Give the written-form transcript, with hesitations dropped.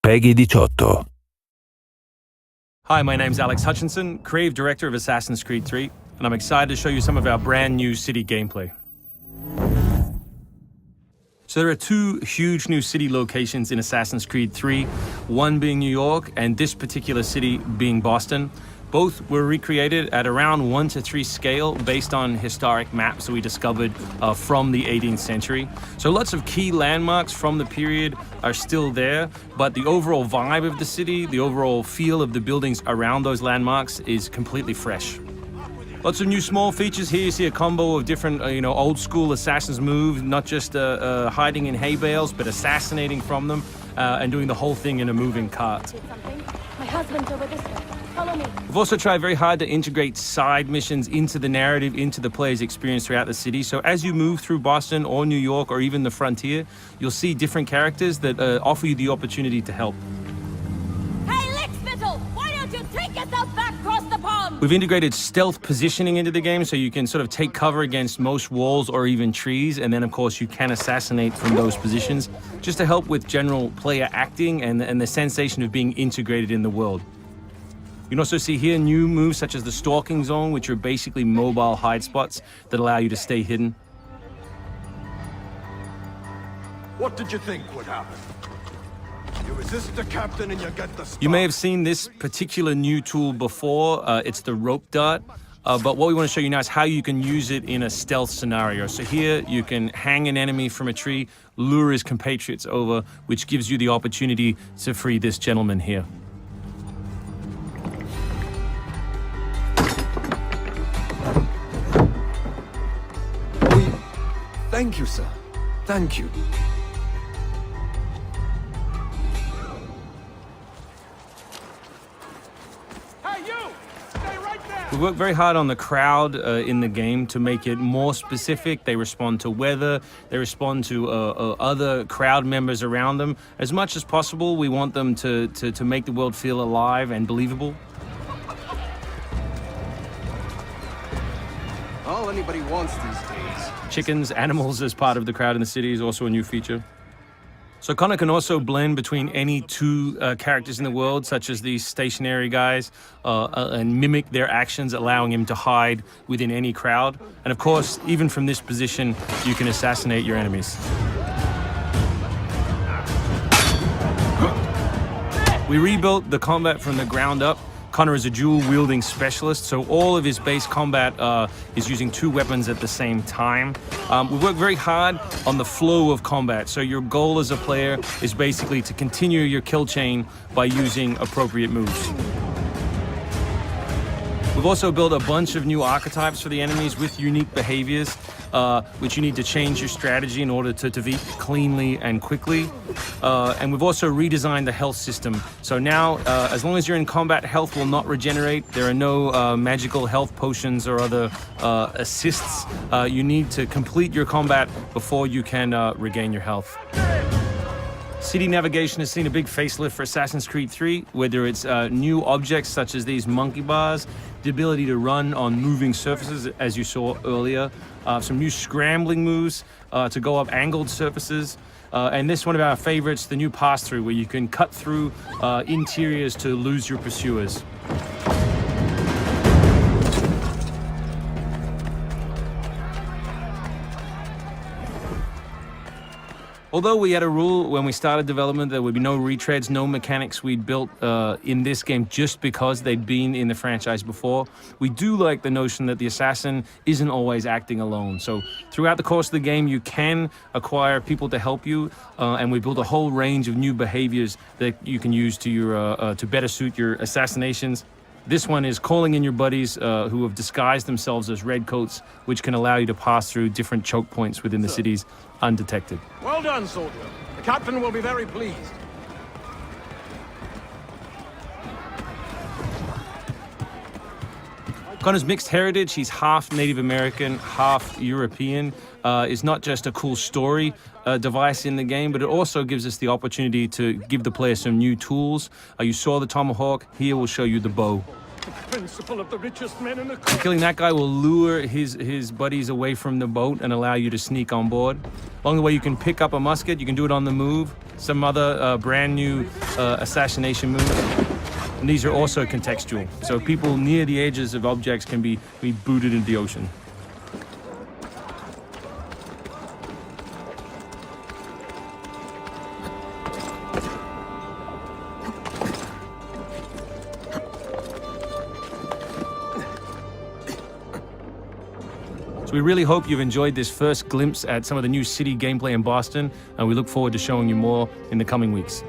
Peggy 18. Hi, my name's Alex Hutchinson, Creative Director of Assassin's Creed 3, and I'm excited to show you some of our brand new city gameplay. So there are two huge new city locations in Assassin's Creed 3, one being New York and this particular city being Boston. Both were recreated at around 1:3 scale based on historic maps that we discovered from the 18th century. So lots of key landmarks from the period are still there, but the overall vibe of the city, the overall feel of the buildings around those landmarks is completely fresh. Lots of new small features here. You see a combo of different, old school assassins moves, not just hiding in hay bales, but assassinating from them and doing the whole thing in a moving cart. My husband's over this way. Follow me. We've also tried very hard to integrate side missions into the narrative, into the player's experience throughout the city. So as you move through Boston or New York or even the frontier, you'll see different characters that offer you the opportunity to help. Hey, Lickspittle! Why don't you take yourself back across the pond? We've integrated stealth positioning into the game so you can sort of take cover against most walls or even trees, and then of course you can assassinate from those positions, just to help with general player acting and the sensation of being integrated in the world. You can also see here new moves such as the stalking zone, which are basically mobile hide spots that allow you to stay hidden. What did you think would happen? You resist the captain and you get the star. You may have seen this particular new tool before. It's the rope dart. But what we want to show you now is how you can use it in a stealth scenario. So here you can hang an enemy from a tree, lure his compatriots over, which gives you the opportunity to free this gentleman here. Thank you, sir. Thank you. Hey, you! Stay right there! We work very hard on the crowd in the game to make it more specific. They respond to weather, they respond to other crowd members around them. As much as possible, we want them to make the world feel alive and believable. All anybody wants these days. Chickens, animals as part of the crowd in the city is also a new feature. So Connor can also blend between any two characters in the world, such as these stationary guys, and mimic their actions, allowing him to hide within any crowd. And of course, even from this position, you can assassinate your enemies. We rebuilt the combat from the ground up. Connor is a dual-wielding specialist, so all of his base combat is using two weapons at the same time. We work very hard on the flow of combat, so your goal as a player is basically to continue your kill chain by using appropriate moves. We've also built a bunch of new archetypes for the enemies with unique behaviors, which you need to change your strategy in order to defeat cleanly and quickly. And we've also redesigned the health system. So now, as long as you're in combat, health will not regenerate. There are no magical health potions or other assists. You need to complete your combat before you can regain your health. City navigation has seen a big facelift for Assassin's Creed 3, whether it's new objects such as these monkey bars, the ability to run on moving surfaces, as you saw earlier, some new scrambling moves to go up angled surfaces, and this one of our favorites, the new pass-through, where you can cut through interiors to lose your pursuers. Although we had a rule when we started development, there would be no retreads, no mechanics we'd built in this game just because they'd been in the franchise before, we do like the notion that the assassin isn't always acting alone. So throughout the course of the game, you can acquire people to help you, and we built a whole range of new behaviors that you can use to better suit your assassinations. This one is calling in your buddies who have disguised themselves as redcoats, which can allow you to pass through different choke points within the cities undetected. Well done, soldier. The captain will be very pleased. Connor's mixed heritage, he's half Native American, half European, is not just a cool story device in the game, but it also gives us the opportunity to give the player some new tools. You saw the tomahawk, here we'll show you the bow. Principle of the richest men in the Killing that guy will lure his buddies away from the boat and allow you to sneak on board. Along the way, you can pick up a musket. You can do it on the move. Some other brand new assassination moves. And these are also contextual. So people near the edges of objects can be booted into the ocean. So we really hope you've enjoyed this first glimpse at some of the new city gameplay in Boston, and we look forward to showing you more in the coming weeks.